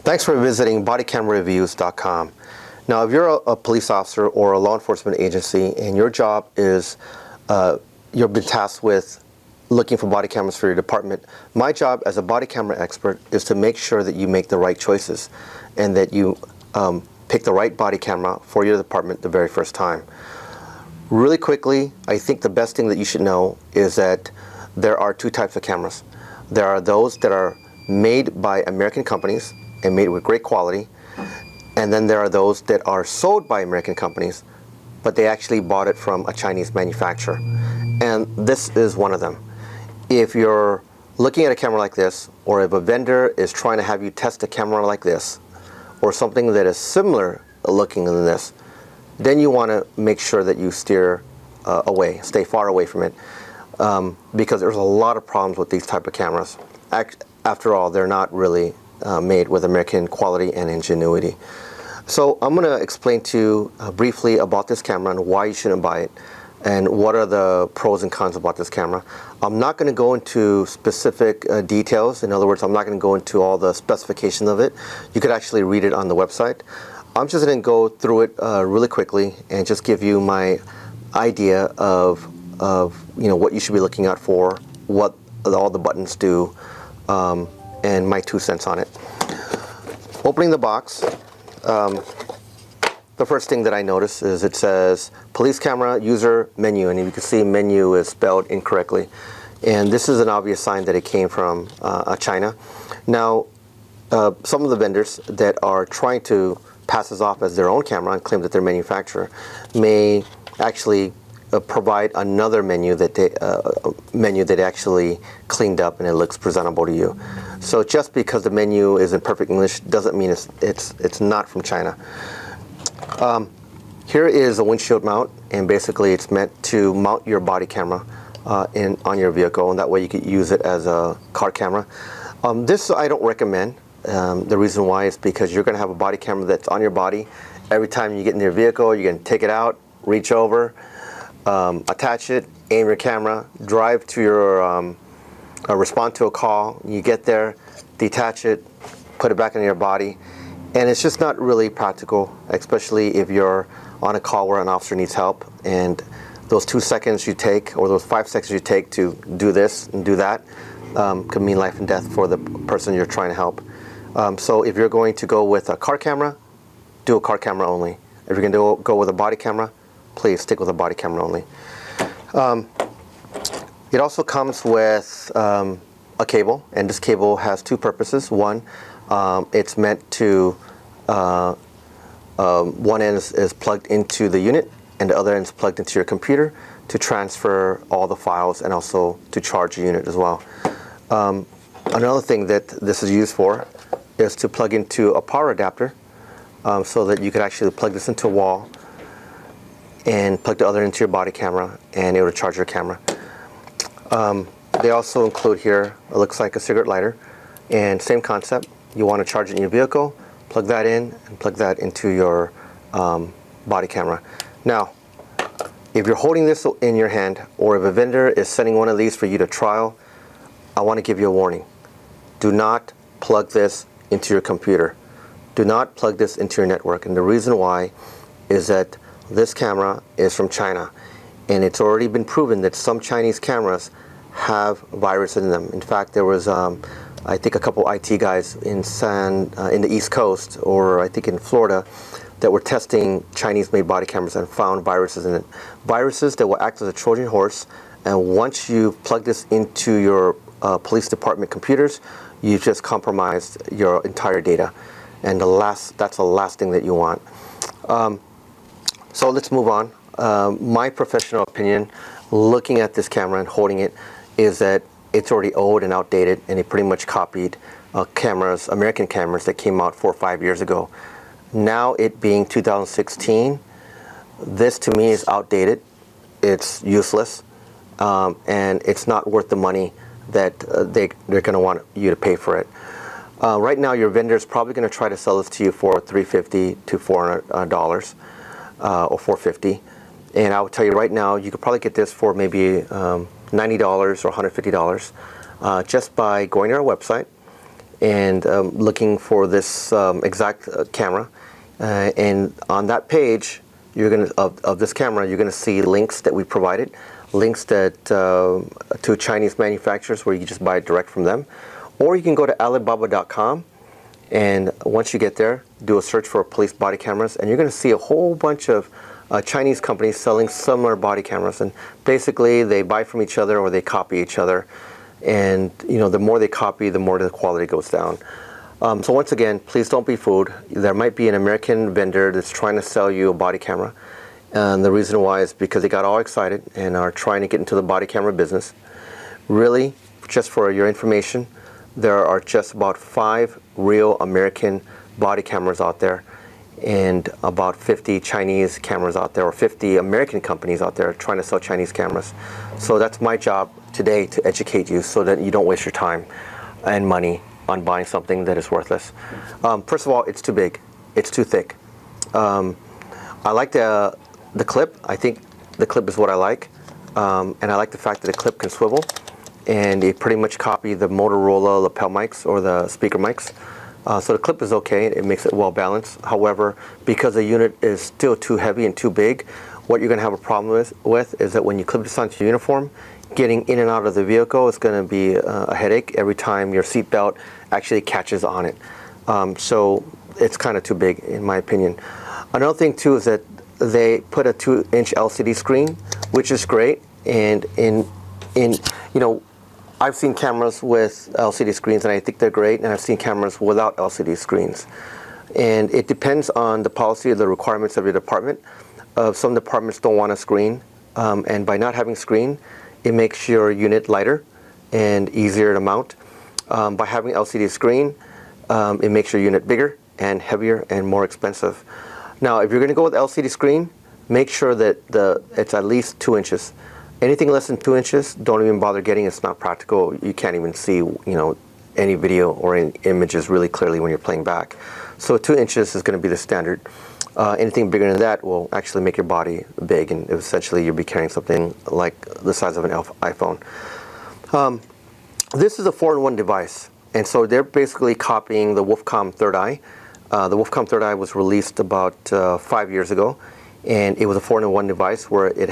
Thanks for visiting bodycamrareviews.com. Now, if you're a police officer or a law enforcement agency and your job is, you've been tasked with looking for body cameras for your department, my job as a body camera expert is to make sure that you make the right choices and that you pick the right body camera for your department the very first time. Really quickly, I think the best thing that you should know is that there are two types of cameras. There are those that are made by American companies and made with great quality, and then there are those that are sold by American companies, but they actually bought it from a Chinese manufacturer. And this is one of them. If you're looking at a camera like this, or if a vendor is trying to have you test a camera like this, or something that is similar looking than this, then you want to make sure that you steer away, stay far away from it, because there's a lot of problems with these type of cameras. After all, they're not really made with American quality and ingenuity. So I'm going to explain to you briefly about this camera and why you shouldn't buy it and what are the pros and cons about this camera. I'm not going to go into specific details. In other words, I'm not going to go into all the specifications of it. You could actually read it on the website. I'm just going to go through it really quickly and just give you my idea of what you should be looking out for, what all the buttons do, and my 2 cents on it. Opening the box, the first thing that I notice is it says police camera user menu, and you can see menu is spelled incorrectly, and this is an obvious sign that it came from China. Now, some of the vendors that are trying to pass this off as their own camera and claim that they're manufacturer may actually provide another menu that they actually cleaned up and it looks presentable to you. So just because the menu is in perfect English doesn't mean it's not from China. Here is a windshield mount, and basically it's meant to mount your body camera on your vehicle, and that way you could use it as a car camera. This I don't recommend. The reason why is because you're going to have a body camera that's on your body. Every time you get in your vehicle, you're going to take it out, reach over, attach it, aim your camera, drive to your, respond to a call. You get there, detach it, put it back in your body, and it's just not really practical, especially if you're on a call where an officer needs help, and those 2 seconds you take, or those 5 seconds you take to do this and do that, could mean life and death for the person you're trying to help. So if you're going to go with a car camera, do a car camera only. If you're going to go with a body camera, please stick with a body camera only. It also comes with a cable, and this cable has two purposes. One, it's meant to, one end is plugged into the unit, and the other end is plugged into your computer to transfer all the files and also to charge your unit as well. Another thing that this is used for is to plug into a power adapter, so that you could actually plug this into a wall and plug the other into your body camera, and it will charge your camera. They also include here, it looks like a cigarette lighter, and same concept. You want to charge it in your vehicle, plug that in, and plug that into your body camera. Now, if you're holding this in your hand, or if a vendor is sending one of these for you to trial, I want to give you a warning. Do not plug this into your computer. Do not plug this into your network. And the reason why is that this camera is from China, and it's already been proven that some Chinese cameras have viruses in them. In fact, there was I think a couple IT guys in the East Coast, or I think in Florida, that were testing Chinese-made body cameras and found viruses in it. Viruses that will act as a Trojan horse, and once you plug this into your police department computers, you've just compromised your entire data, and that's the last thing that you want. So let's move on. My professional opinion, looking at this camera and holding it, is that it's already old and outdated, and it pretty much copied American cameras that came out 4 or 5 years ago. Now, it being 2016, this to me is outdated. It's useless, and it's not worth the money that they're going to want you to pay for it. Right now, your vendor is probably going to try to sell this to you for $350 to $400 or $450, and I will tell you right now, you could probably get this for maybe $90 or $150 just by going to our website and looking for this exact camera. And on that page, you're gonna of this camera, you're gonna see links that we provided, links that to Chinese manufacturers where you can just buy it direct from them, or you can go to Alibaba.com, and once you get there, do a search for police body cameras, and you're gonna see a whole bunch of Chinese companies selling similar body cameras, and basically they buy from each other or they copy each other, and the more they copy, the more the quality goes down. So once again, please don't be fooled. There might be an American vendor that's trying to sell you a body camera, and the reason why is because they got all excited and are trying to get into the body camera business. Really, just for your information, there are just about 5 real American body cameras out there, and about 50 Chinese cameras out there, or 50 American companies out there trying to sell Chinese cameras. So that's my job today, to educate you so that you don't waste your time and money on buying something that is worthless. First of all, it's too big. It's too thick. I like the clip. I think the clip is what I like. And I like the fact that the clip can swivel, and it pretty much copied the Motorola lapel mics or the speaker mics. So the clip is okay, it makes it well balanced. However, because the unit is still too heavy and too big, what you're going to have a problem with is that when you clip this onto your uniform, getting in and out of the vehicle is going to be a headache every time your seatbelt actually catches on it. So it's kind of too big, in my opinion. Another thing too is that they put a 2-inch LCD screen, which is great. And I've seen cameras with LCD screens and I think they're great, and I've seen cameras without LCD screens. And it depends on the policy or the requirements of your department. Some departments don't want a screen, and by not having screen, it makes your unit lighter and easier to mount. By having LCD screen, it makes your unit bigger and heavier and more expensive. Now, if you're going to go with LCD screen, make sure that it's at least 2 inches. Anything less than 2 inches, don't even bother getting. It's not practical. You can't even see, any video or any images really clearly when you're playing back. So 2 inches is going to be the standard. Anything bigger than that will actually make your body big, and essentially you'll be carrying something like the size of an iPhone. This is a 4-in-1 device, and so they're basically copying the WOLFCOM Third Eye. The WOLFCOM Third Eye was released about 5 years ago. And it was a 4-in-1 device where it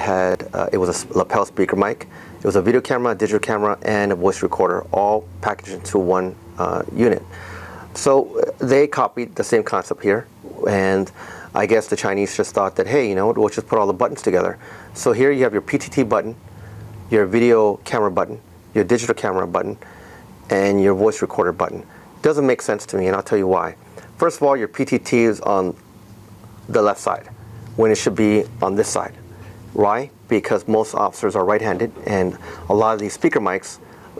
was a lapel speaker mic, it was a video camera, a digital camera, and a voice recorder, all packaged into one unit. So they copied the same concept here, and I guess the Chinese just thought that, hey, we'll just put all the buttons together. So here you have your PTT button, your video camera button, your digital camera button, and your voice recorder button. Doesn't make sense to me, and I'll tell you why. First of all, your PTT is on the left side when it should be on this side. Why? Because most officers are right-handed, and a lot of these speaker mics,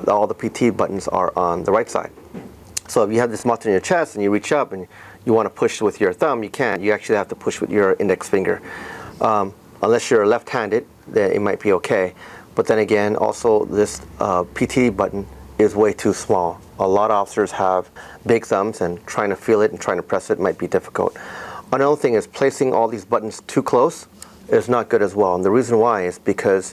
all the PT buttons are on the right side. So if you have this mounted in your chest and you reach up and you want to push with your thumb, you can't. You actually have to push with your index finger. Unless you're left-handed, then it might be okay. But then again, also this PT button is way too small. A lot of officers have big thumbs, and trying to feel it and trying to press it might be difficult. Another thing is placing all these buttons too close is not good as well. And the reason why is because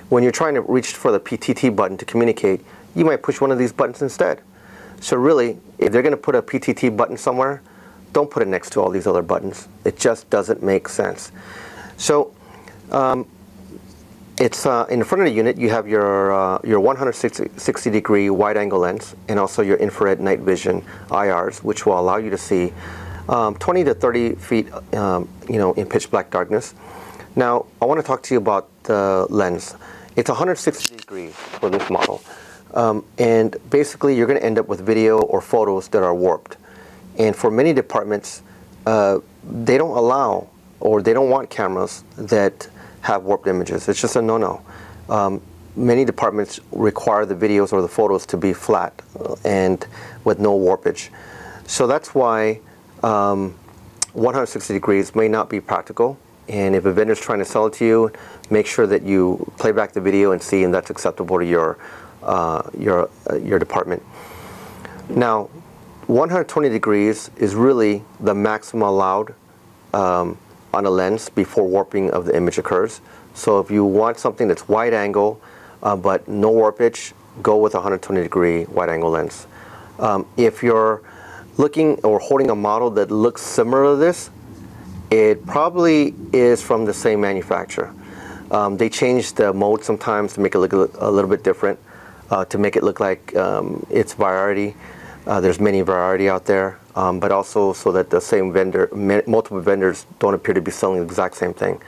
when you're trying to reach for the PTT button to communicate, you might push one of these buttons instead. So really, if they're going to put a PTT button somewhere, don't put it next to all these other buttons. It just doesn't make sense. So it's in the front of the unit, you have your 160-degree wide-angle lens, and also your infrared night vision IRs, which will allow you to see 20 to 30 feet, in pitch black darkness. Now, I want to talk to you about the lens. It's 160 degrees for this model. And basically, you're going to end up with video or photos that are warped. And for many departments, they don't allow, or they don't want cameras that have warped images. It's just a no-no. Many departments require the videos or the photos to be flat and with no warpage. So that's why 160 degrees may not be practical, and if a vendor's trying to sell it to you, make sure that you play back the video and see if that's acceptable to your department. Now, 120 degrees is really the maximum allowed on a lens before warping of the image occurs. So if you want something that's wide angle but no warpage, go with a 120 degree wide angle lens. If you're looking or holding a model that looks similar to this, it probably is from the same manufacturer. They change the mode sometimes to make it look a little bit different, to make it look like it's variety. There's many variety out there, but also so that the same vendor, multiple vendors don't appear to be selling the exact same thing.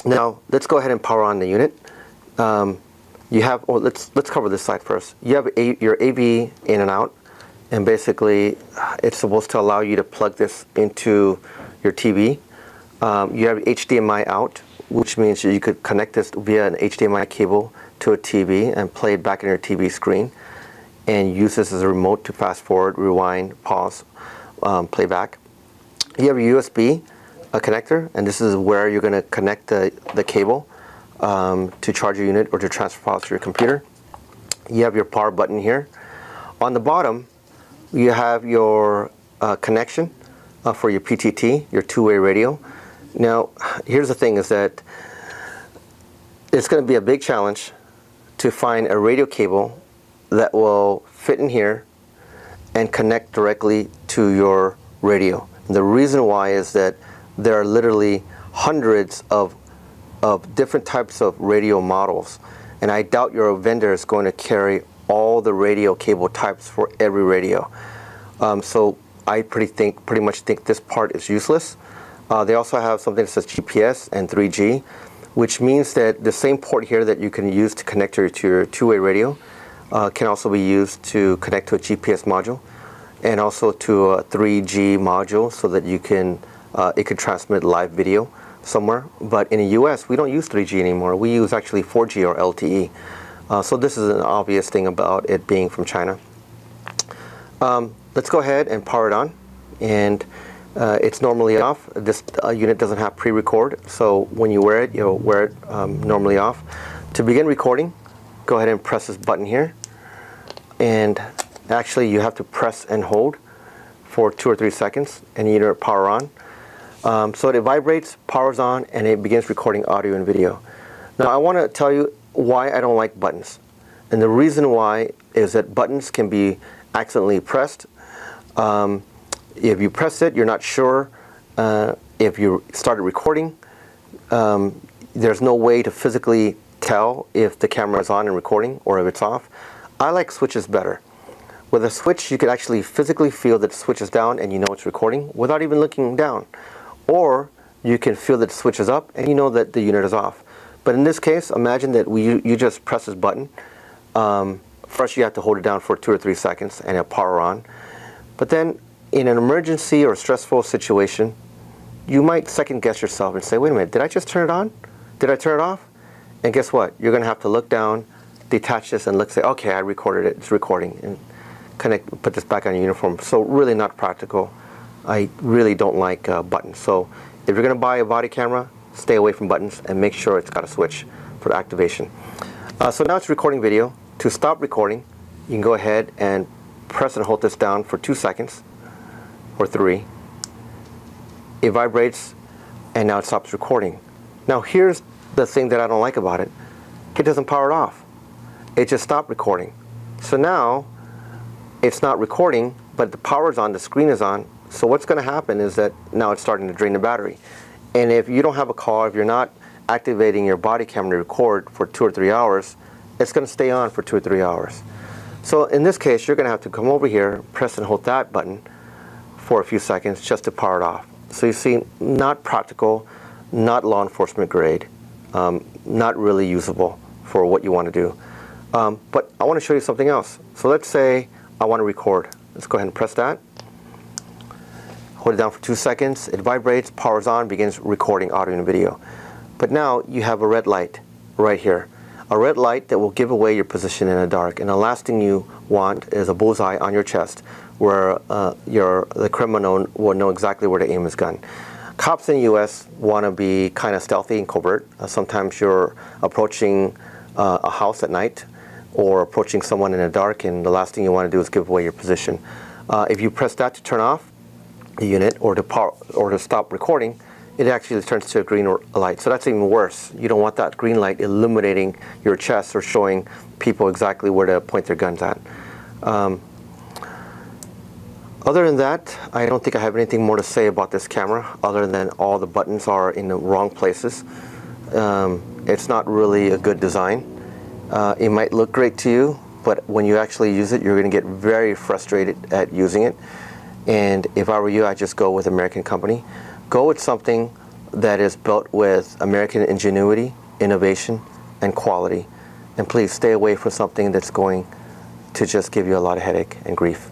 Now, let's go ahead and power on the unit. You have, let's cover this side first. You have your AV in and out, and basically it's supposed to allow you to plug this into your TV. You have HDMI out, which means you could connect this via an HDMI cable to a TV and play it back in your TV screen, and use this as a remote to fast forward, rewind, pause, play back. You have a USB connector, and this is where you're going to connect the cable to charge your unit or to transfer files to your computer. You have your power button here. On the bottom, you have your connection for your PTT, your two-way radio. Now, here's the thing, is that it's going to be a big challenge to find a radio cable that will fit in here and connect directly to your radio. And the reason why is that there are literally hundreds of different types of radio models, and I doubt your vendor is going to carry all the radio cable types for every radio. So I pretty much think this part is useless. They also have something that says GPS and 3G, which means that the same port here that you can use to connect to your two-way radio can also be used to connect to a GPS module, and also to a 3G module, so that you can it could transmit live video somewhere. But in the US, we don't use 3G anymore. We use actually 4G or LTE. So this is an obvious thing about it being from China. Let's go ahead and power it on. And it's normally off. This unit doesn't have pre-record, so when you wear it, you'll wear it normally off. To begin recording, go ahead and press this button here. And actually, you have to press and hold for 2 or 3 seconds, and the unit will power on. So it vibrates, powers on, and it begins recording audio and video. Now, I want to tell you why I don't like buttons. And the reason why is that buttons can be accidentally pressed. If you press it, you're not sure if you started recording. There's no way to physically tell if the camera is on and recording or if it's off. I like switches better. With a switch, you can actually physically feel that the switch is down and you know it's recording without even looking down. Or you can feel that the switch is up and you know that the unit is off. But in this case, imagine that you just press this button. First, you have to hold it down for 2 or 3 seconds and it'll power on. But then, in an emergency or stressful situation, you might second guess yourself and say, wait a minute, did I just turn it on? Did I turn it off? And guess what? You're going to have to look down, detach this, and say, okay, I recorded it, it's recording, and put this back on your uniform. So really not practical. I really don't like buttons. So if you're going to buy a body camera, stay away from buttons and make sure it's got a switch for activation. So now it's recording video. To stop recording, you can go ahead and press and hold this down for 2 seconds or 3. It vibrates and now it stops recording. Now here's the thing that I don't like about it. It doesn't power it off. It just stopped recording. So now it's not recording, but the power's on, the screen is on. So what's going to happen is that now it's starting to drain the battery. And if you don't have a car, if you're not activating your body camera to record for 2 or 3 hours, it's going to stay on for 2 or 3 hours. So in this case, you're going to have to come over here, press and hold that button for a few seconds just to power it off. So you see, not practical, not law enforcement grade, not really usable for what you want to do. But I want to show you something else. So let's say I want to record. Let's go ahead and press that. Hold it down for 2 seconds. It vibrates, powers on, begins recording audio and video. But now you have a red light right here. A red light that will give away your position in the dark. And the last thing you want is a bullseye on your chest where the criminal will know exactly where to aim his gun. Cops in the U.S. want to be kind of stealthy and covert. Sometimes you're approaching a house at night or approaching someone in the dark, and the last thing you want to do is give away your position. If you press that to turn off the unit or to stop recording, it actually turns to a green light. So that's even worse. You don't want that green light illuminating your chest or showing people exactly where to point their guns at. Other than that, I don't think I have anything more to say about this camera other than all the buttons are in the wrong places. It's not really a good design. It might look great to you, but when you actually use it, you're going to get very frustrated at using it. And if I were you, I'd just go with American company. Go with something that is built with American ingenuity, innovation, and quality. And please stay away from something that's going to just give you a lot of headache and grief.